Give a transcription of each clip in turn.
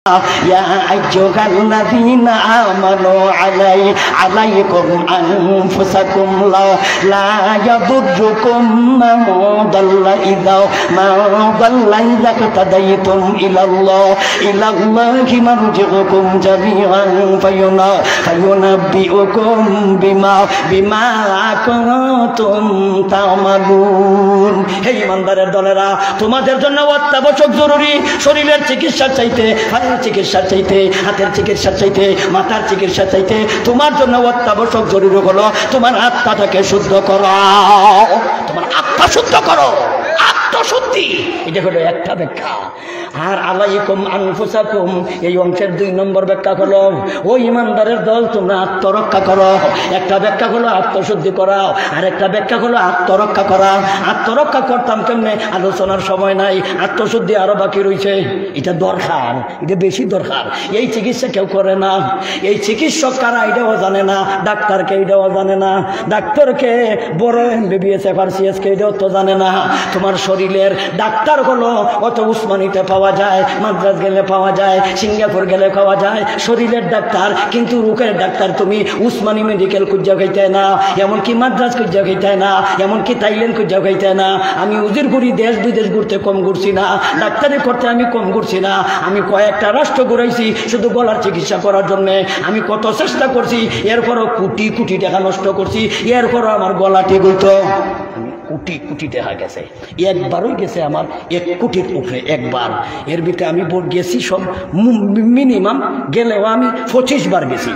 يا أيها الذين آمنوا عليكم أنفسكم لا يضركم من ضل إذا اهتديتم إلى الله مرجعكم جميعا فينبئكم بما كنتم تعملون। হে ইমানদারের দলেরা, তোমাদের জন্য অত্যাবশ্যক জরুরি শরীরের চিকিৎসা চাইতে, চিকিৎসা চাইতে, হাতের চিকিৎসা চাইতে, মাথার চিকিৎসা চাইতে তোমার জন্য অত্যাবশ্যক জরুরি হলো তোমার আত্মাটাকে শুদ্ধ করো, তোমার আত্মা শুদ্ধ করো, আত্মশুদ্ধি। এটা হলো একটা ব্যাখ্যা। আর আলাইকুম আনফুসাকুম এই অংশের 2 নম্বর ব্যাখ্যা হলো ও ইমানদারের দল তোমরা আত্মরক্ষা করো। একটা ব্যাখ্যা হলো আত্মশুদ্ধি করাও, আর একটা ব্যাখ্যা হলো আত্মরক্ষা করা। আত্মরক্ষা করতাম কেমনে আলোচনার সময় নাই, আত্মশুদ্ধি আরো বাকি রয়েছে। এটা দরকার, এটা বেশি দরকার। এই চিকিৎসা কেউ করে না, এই চিকিৎসক কারা এটাও জানে না, ডাক্তারকে এটাও জানে না, ডাক্তারকে বড় MBBS FRCS কে এটাও তো জানে না। তোমার শরীরের ডাক্তার হলো অত উসমানিতে পাওয়া যায়, মাদ্রাজ গেলে পাওয়া যায়, সিঙ্গাপুর গেলে পাওয়া যায় শরীরের ডাক্তার, কিন্তু রুকের ডাক্তার তুমি উসমানী মেডিকেল খুঁজা খাইতে না, এমনকি মাদ্রাজ খুঁজা খাইতে না, এমনকি থাইল্যান্ড খুঁজা খাইতে না। আমি উজির ঘুরি, দেশ বিদেশ ঘুরতে কম ঘুরছি না, ডাক্তারি করতে আমি কম ঘুরছি না। আমি কয়েকটা রাষ্ট্র ঘুরাইছি শুধু গলার চিকিৎসা করার জন্য। আমি কত চেষ্টা করছি, এরপরও কোটি কোটি টাকা নষ্ট করছি, এরপরও আমার গলাটি গইতো কোটি কোটি টাকা গেছে। একবারই গেছে আমার 1 কোটির উপরে একবার। এর ভিতরে আমি গেছি সব মিনিমাম গেলেও আমি 25 বার গেছি।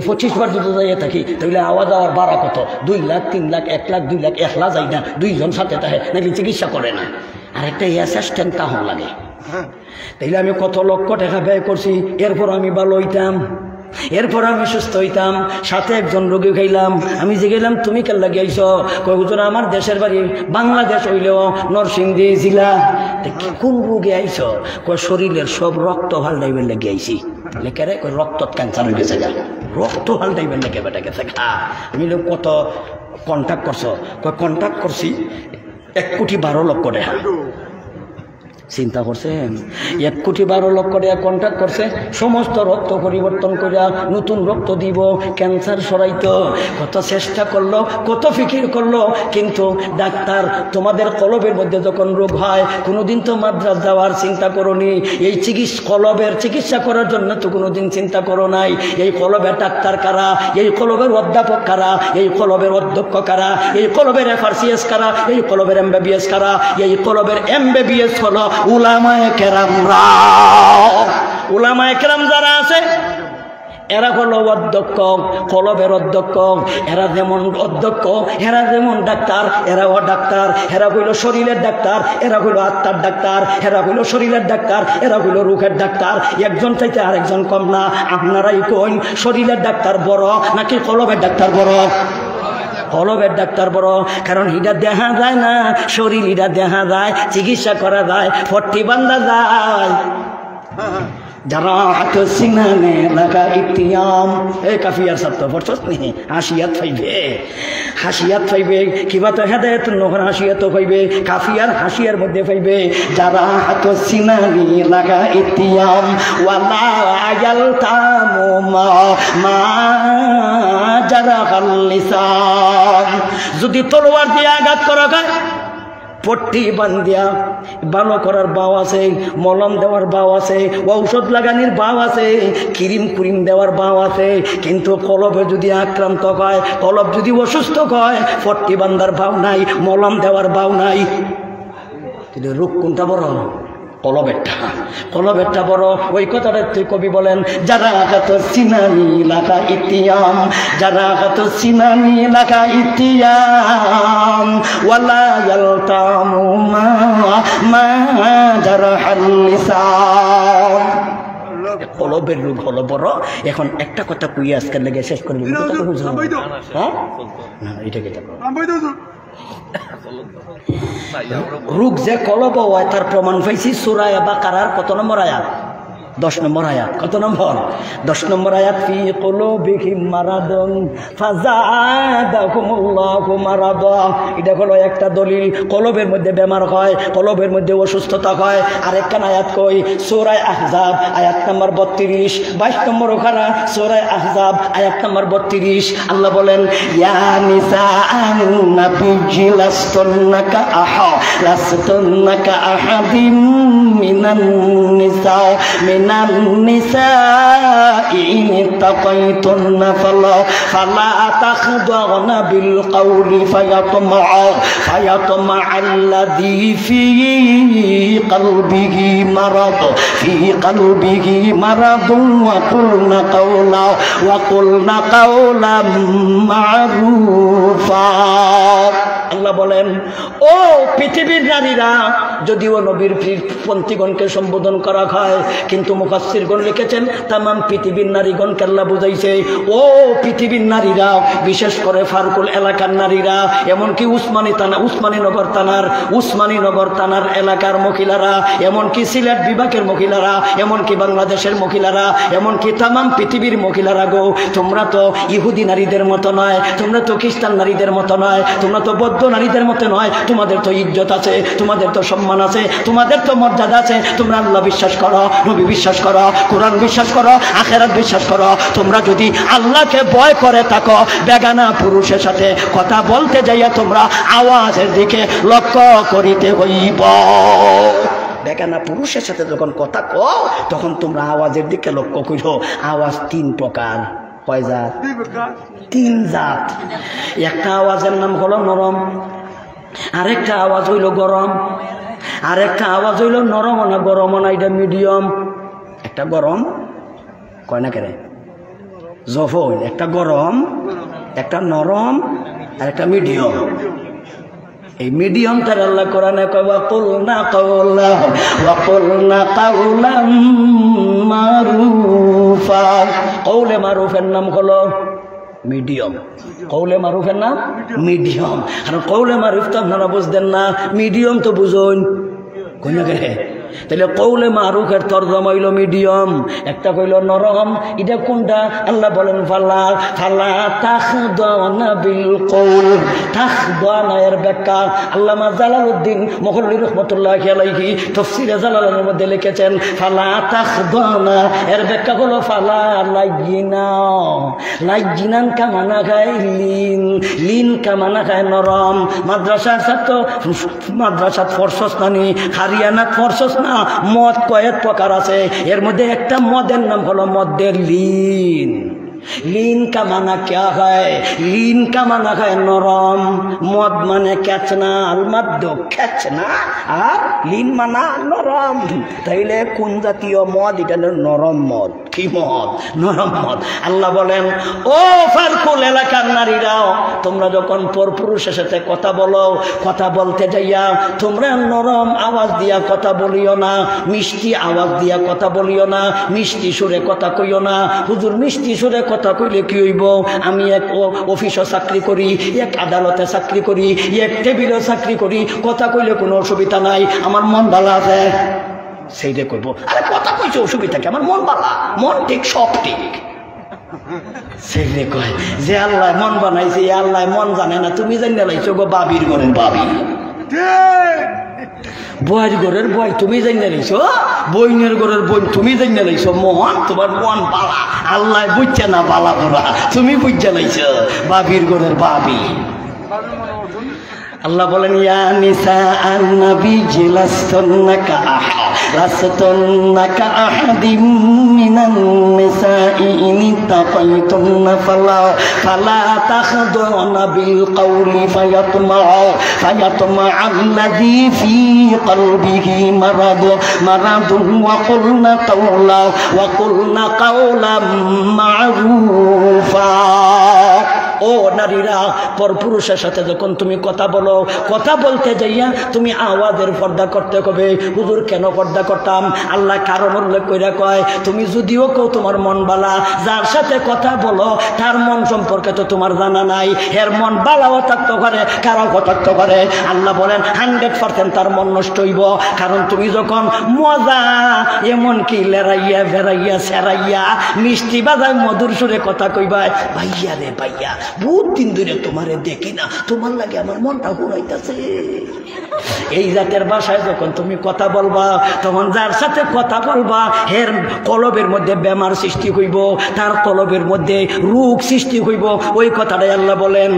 25 বার যদি যাইয়ে থাকি তাহলে আওয়াজ আওয়ার ভাড়া কত? 2 লাখ 3 লাখ 1 লাখ 2 লাখ, একলা যাই না, 2 জন সাথে থাকে নাকি চিকিৎসা করে না, আর একটা অ্যাসিস্ট্যান্ট তাহলে লাগে। তাইলে আমি কত লক্ষ টাকা ব্যয় করছি, এরপর আমি ভালো হইতাম, এরপর আমি সুস্থ হইতাম। সাথে একজন রোগী খাইলাম, আমি যে গেলাম তুমি কেন লাগিয়েছ? কয় হুজুর আমার দেশের বাড়ি বাংলাদেশ হইলেও নরসিংদী জেলা। কোন রোগে আইছ? কয় শরীরের সব রক্ত হালদাইবের লেগে আইছি। লেখারে কয় রক্ত ক্যান্সার হয়ে গেছে, রক্ত হালদাইবের লেগে বেটা গেছে। আমি কত কন্ট্যাক্ট করছো? কয় কন্ট্যাক্ট করছি 1,12,00,000 টাকা। চিন্তা করছেন? 1,12,00,000 টাকা কন্ট্রাক্ট করছে, সমস্ত রক্ত পরিবর্তন করিয়া নতুন রক্ত দিব, ক্যান্সার সরাইতো। কত চেষ্টা করলো, কত ফিকির করলো, কিন্তু ডাক্তার তোমাদের কলবের মধ্যে যখন রোগ হয় কোনোদিন তো মাদ্রাজ যাওয়ার চিন্তা করোনি, এই কলবের চিকিৎসা করার জন্য তো কোনোদিন চিন্তা করো নাই। এই কলবের ডাক্তার কারা? এই কলবের অধ্যাপক কারা? এই কলবের অধ্যক্ষ কারা? এই কলবের FRCS কারা? এই কলবের MBBS কারা? এই কলবের MBBS হলো উলামায়ে কেরামরা। উলামায়ে কেরাম যারা আছে এরা হলো অধ্যক্ষ, কলবের অধ্যক্ষ। এরা যেমন অধ্যক্ষ, এরা যেমন ডাক্তার, এরাও ডাক্তার। এরা হইল শরীরের ডাক্তার, এরা হইল আত্মার ডাক্তার। এরা হইল শরীরের ডাক্তার, এরা হইল রুহের ডাক্তার। একজন চাইতে আরেকজন কম না। আপনারাই কোন শরীরের ডাক্তার বড় নাকি কলবের ডাক্তার বড়? কলবের ডাক্তার বড়, কারণ এটা দেখা যায় না, শরীর এটা দেখা যায়, চিকিৎসা করা যায়, ফট্টি বান্ধা যায়। যারা হাত সিনানে লাগা ইতিয়াম, এই কাফিয়ার ছাত্র পড়ছস নি? হাসিয়াত পাইবে, হাসিয়াত পাইবে, কিবা তো হেদায়েত নহর হাসিয়াত পাইবে, কাফিয়ার হাসিয়ার মধ্যে পাইবে। যারা হাত সিনানি লাগা ইতিয়াম ওয়ালা ইয়ালতামু মা যারা খালিসান। যদি তলোয়ার দিয়ে আঘাত করা হয়, পট্টি বান্ধিয়া ভালো করার বাও আছে, মলম দেওয়ার বাও আছে, ঔষধ লাগানির বাও আছে, ক্রিম দেওয়ার বাও আছে, কিন্তু কলবে যদি আক্রান্ত হয়, কলব যদি অসুস্থ হয়, পট্টি বান্ধার বাও নাই, মলম দেওয়ার বাও নাই। কিন্তু রোগ কোনটা বড়? কলবেরটা, কলবেরটা বড়। ওই কথাটা তুই কবি বলেন, যারা আঘাত সিনানি লাগা ইতিয়াম, যারা আঘাত সিনানি লাগা ইতিয়াম ওয়ালা ইয়ালতামু মা যারা হালিসান। কলবের রোগ হলো বড়। এখন একটা কথা কই আজকে লেগে শেষ করে দিই। হ্যাঁ না, এটাকে রোগ যে কলব হয় তার প্রমাণ পাইছি সূরা বাকারার কত নম্বর আয়াত? 10 নম্বর আয়াত। কত নম্বর? 10 নম্বর আয়াত। ফি কুলুবিহিম মারাদুন ফাযাদাকুমুল্লাহু মারাদা। এটা হলো একটা দলিল, কলবের মধ্যে বেমার হয়, কলবের মধ্যে অসুস্থতা হয়। আরেকটা আয়াত কই সূরা আহজাব আয়াত নম্বর 32, 22 নম্বর ওখানে সূরা আহজাব আয়াত নম্বর 32। আল্লাহ বলেন ইয়া নিসাআন নাবিয়্যি লাস্তুন্নাকা আহাদিম মিনান নিসা ইন তাকাইতুন্না ফালা তাখদাউনা বিল কওলি ফায়াতমা আল্লাযী ফি কলবিহি মারাদ ওয়া কুলনা কাওলাম মারুফা। আল্লাহ বলেন ও পৃথিবীর নারীরা, যদিও নবীর পন্থীগণকে সম্বোধন করা হয়, কিন্তু মুফাসসিরগণ লিখেছেন তামাম পৃথিবীর নারীগণকে আল্লাহ বুঝাইছে ও পৃথিবীর নারীরা, বিশেষ করে ফারকুল এলাকার নারীরা, এমনকি উসমানীনগর থানার এলাকার মহিলারা, এমনকি সিলেট বিভাগের মহিলারা, এমনকি বাংলাদেশের মহিলারা, এমনকি তামাম পৃথিবীর মহিলারা গো, তোমরা তো ইহুদি নারীদের মতো নয়, তোমরা তো খ্রিস্টান নারীদের মতো নয়, তোমরা তো বৌদ্ধ নারীদের মতো নয়, তোমাদের তো ইজ্জত আছে, তোমাদের তো সম্মান আছে, তোমাদের তো মর্যাদা আছে। তোমরা আল্লাহ বিশ্বাস করো, নবী বিশ্বাস করো, কোরআন বিশ্বাস করো, আখিরাত বিশ্বাস করো। তোমরা যদি আল্লাহকে ভয় করে থাকো, বেগানা পুরুষের সাথে কথা বলতে যাইয়া তোমরা আওয়াজের দিকে লক্ষ্য করিতে হইব। বেগানা পুরুষের সাথে যখন কথা কও, তখন তোমরা আওয়াজের দিকে লক্ষ্য করো। আওয়াজ 3 প্রকার। কয় জাত? 3 জাত। একটা আওয়াজের নাম হলো নরম, আরেকটা আওয়াজ হইল গরম, আরেকটা আওয়াজ হইল নরম না গরম না, এটা মিডিয়াম। একটা গরম কয় না কেন জফল, একটা গরম, একটা নরম, আর একটা মিডিয়াম। এই মিডিয়ামটার আল্লাহ কোরআনে কয় ওয়াকুলনা কাওলাম মারুফা। কওলে মারুফের নাম হলো মিডিয়াম। কওলে মারুফের নাম মিডিয়াম। আর কওলে মারুফ তো আপনারা বুঝতেন না, মিডিয়াম তো বুঝুন কই না কেন। তাহলে কওলে মারুফের তরজমা হইল মিডিয়াম, একটা কইল নরম। এটা কোনটা? আল্লাহ বলেন ফালা তাখদানা বিল কওল। তাখদানা এর ব্যাখ্যা আল্লামা জালালউদ্দিন মুহল্লি রাহমাতুল্লাহি আলাইহি তাফসীরে জালালানের মধ্যে লিখেছেন ফালা তাখদানা এর ব্যাখ্যা হলো ফালা লাইজিনান কামানা খায় লিন কামানা খায় নরম। মাদ্রাসার ছাত্র মাদ্রাসাত ফরসস নানি, হারিয়ানাত ফরসস না, মদ কয়েক প্রকার আছে। এর মধ্যে একটা মদের নাম হলো মদের লিন। लीन का माना क्या है? लीन का माना है नरम। मद माने कैचना, अलमद कैचना और लीन माना नरम। তাইলে কোন জাতীয় মদ? এটা নরম মদ। কি মদ? নরম মদ। আল্লাহ বলেন ও ফারকুল এলাকার নারীরাও, তোমরা যখন পরপুরুষের সাথে কথা বলো, কথা বলতে যাইয়া তোমরা নরম আওয়াজ দিয়া কথা বলিও না, মিষ্টি আওয়াজ দিয়া কথা বলিও না, মিষ্টি সুরে কথা কইও না। হুজুর মিষ্টি সুরে কথা কইলে কি হইব? আমি এক অফিসে চাকরি করি, এক আদালতে চাকরি করি, এক টেবিলে চাকরি করি, কথা কইলে কোনো অসুবিধা নাই, আমার মন ভালো আছে, সেইটা কইব। আরে কথা কইছে অসুবিধা কি? আমার মন ভালো, মন ঠিক, সব ঠিক। সেইটা কয় যে আল্লাহ মন বানাইছে, আল্লাহ মন জানে না, তুমি জানিয়ে লাইছো গো বাবির ঘরের বাবি, বয়ের ঘরের বই তুমি জানিয়ে লাইছো, বইনের ঘরের বই তুমি জানিয়ে লাইছো। মন তোমার মন বালা, আল্লাহ বুঝছে না বালা বলা, তুমি বুঝছে লাইছো বাবির ঘরের বাবি। আল্লাহ বলেন ইয়া নিসা আন-নবী লাস্তুন্নাকা আহাদিম মিনান নিসাই ইন তাকাইতুন্না ফালা তাখদুনা বিল কওলি ফায়াতমা আল্লাযী ফী কলবিহি মারাদুন ওয়া কুলনা কাওলাম মারুফা। ও নারীরা, পরপুরুষের সাথে যখন তুমি কথা বলো, কথা বলতে যাইয়া তুমি আওয়াজের পর্দা করতে হবে। হুজুর কেন পর্দা করতাম? আল্লাহ কারণ উল্লেখ কইরা কয়, তুমি যদিও কেউ তোমার মন বালা, যার সাথে কথা বলো তার মন সম্পর্কে তো তোমার জানা নাই, এর মন বালাও থাকতে পারে, খারাপও থাকতে পারে। আল্লাহ বলেন 100% তার মন নষ্ট হইব। কারণ তুমি যখন মজা এমনকি লেরাইয়া বেড়াইয়া সেরাইয়া মিষ্টি বাজায় মধুর সুরে কথা কইবা, ভাইয়া রে ভাইয়া, বহুত দিন ধরে তোমারে দেখি না, তোমার লাগে আমার মনটা ঘুরাইতেছে। এই জাতের ভাষায় যখন তুমি কথা বলবা, তখন যার সাথে কথা বলবা এর কলবের মধ্যে বেমার সৃষ্টি হইব, তার কলবের মধ্যে রোগ সৃষ্টি হইব। ওই কথাটাই আল্লাহ বলেন,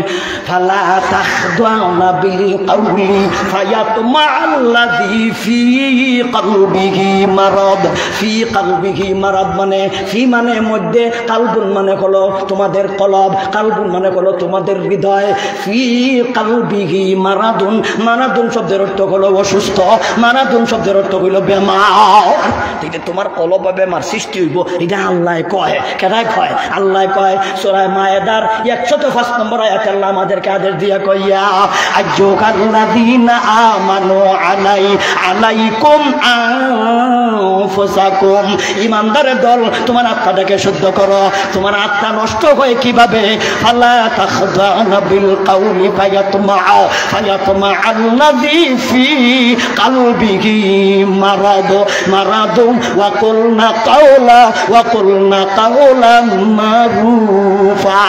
ফালা তাখদাউনা বিল কাউলি ফায়াতমাল্লাযী ফি কলবিহি মারাদ। ফি কলবিহি মারাদ মানে, ফি মানে মধ্যে, কালবুন মানে হলো তোমাদের কলব, কালবুন মানে হলো তোমাদের হৃদয়। ফি কলবিহি মারাদুন, মারাদুন শব্দের অর্থ হলো অসুস্থ, মারাদুন শব্দের অর্থ হইল বেমার। এটা তোমার কলবে বেমার সৃষ্টি হইব, এটা আল্লাহ কয়। কেডায় কয়? আল্লাহ কয়। সূরা মায়েদার 105 নম্বর আয়াতে আল্লাহ আমাদেরকে আদেশ দিয়া কইয়া, আইয়ুহাল্লাযীনা আমানু আলাইকুম আনফুসাকুম। ঈমানদারের দল, তোমার আত্মাটাকে শুদ্ধ করো। তোমার আত্মা নষ্ট হয় কিভাবে? ফালা তাখদাউনা বিল কাউলি ফায়াতমাআল্লাযী ফি কলবিহি মারাদুন ওয়া কুলনা কাওলান মারুফা।